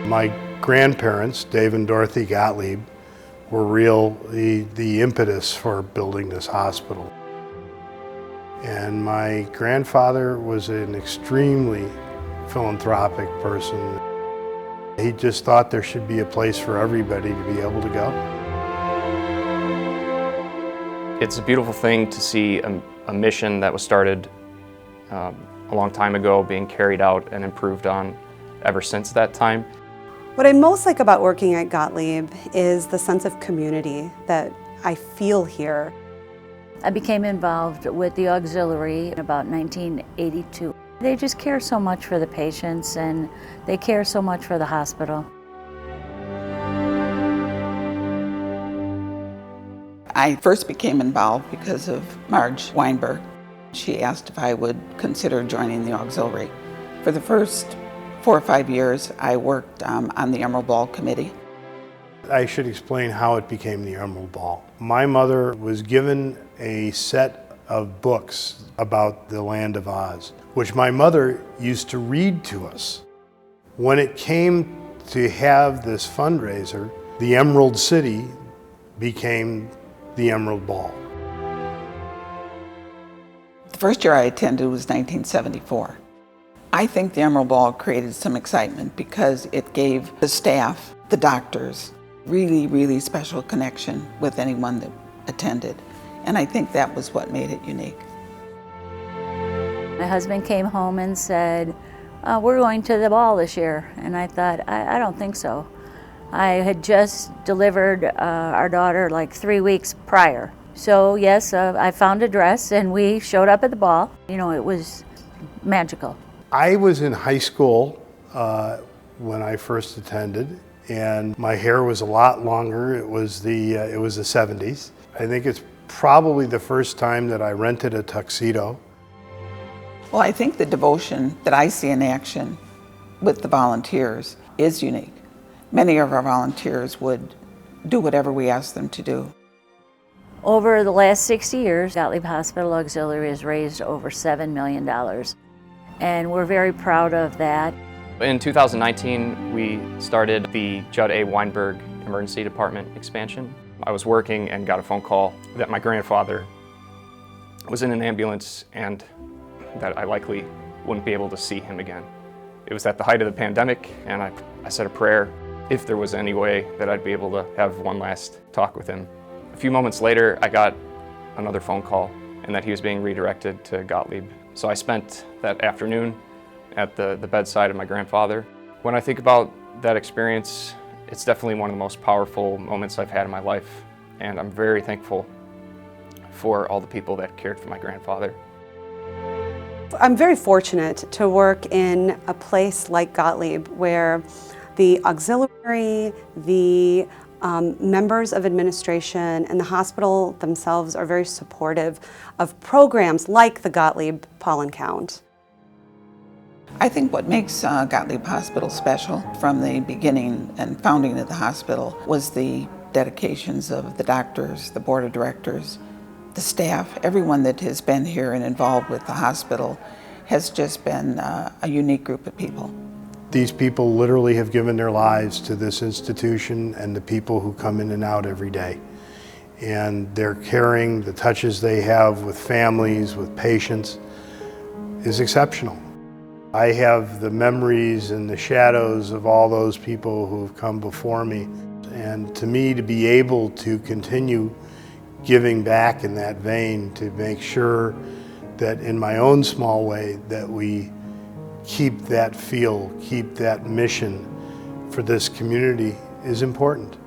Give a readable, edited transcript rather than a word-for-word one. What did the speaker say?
My grandparents, Dave and Dorothy Gottlieb, were the impetus for building this hospital. And my grandfather was an extremely philanthropic person. He just thought there should be a place for everybody to be able to go. It's a beautiful thing to see a mission that was started a long time ago being carried out and improved on ever since that time. What I most like about working at Gottlieb is the sense of community that I feel here. I became involved with the auxiliary in about 1982. They just care so much for the patients and they care so much for the hospital. I first became involved because of Marge Weinberg. She asked if I would consider joining the auxiliary. For the first 4 or 5 years, I worked on the Emeral Ball Committee. I should explain how it became the Emeral Ball. My mother was given a set of books about the land of Oz, which my mother used to read to us. When it came to have this fundraiser, the Emerald City became the Emerald Ball. The first year I attended was 1974. I think the Emerald Ball created some excitement because it gave the staff, the doctors, really, really special connection with anyone that attended. And I think that was what made it unique. My husband came home and said, we're going to the ball this year. And I thought, I don't think so. I had just delivered our daughter like 3 weeks prior. So yes, I found a dress and we showed up at the ball. You know, it was magical. I was in high school when I first attended, and my hair was a lot longer. It was the 70s. I think it's probably the first time that I rented a tuxedo. Well, I think the devotion that I see in action with the volunteers is unique. Many of our volunteers would do whatever we ask them to do. Over the last 60 years, Gottlieb Hospital Auxiliary has raised over $7 million. And we're very proud of that. In 2019, we started the Judd A. Weinberg Emergency Department expansion. I was working and got a phone call that my grandfather was in an ambulance and that I likely wouldn't be able to see him again. It was at the height of the pandemic, and I said a prayer if there was any way that I'd be able to have one last talk with him. A few moments later, I got another phone call and that he was being redirected to Gottlieb. So I spent that afternoon at the bedside of my grandfather. When I think about that experience, it's definitely one of the most powerful moments I've had in my life, and I'm very thankful for all the people that cared for my grandfather. I'm very fortunate to work in a place like Gottlieb where the auxiliary, the members of administration and the hospital themselves are very supportive of programs like the Gottlieb Pollen Count. I think what makes Gottlieb Hospital special from the beginning and founding of the hospital was the dedications of the doctors, the board of directors, the staff. Everyone that has been here and involved with the hospital has just been a unique group of people. These people literally have given their lives to this institution and the people who come in and out every day. And their caring, the touches they have with families, with patients, is exceptional. I have the memories and the shadows of all those people who have come before me. And to me, to be able to continue giving back in that vein, to make sure that in my own small way that we keep that feel, keep that mission for this community is important.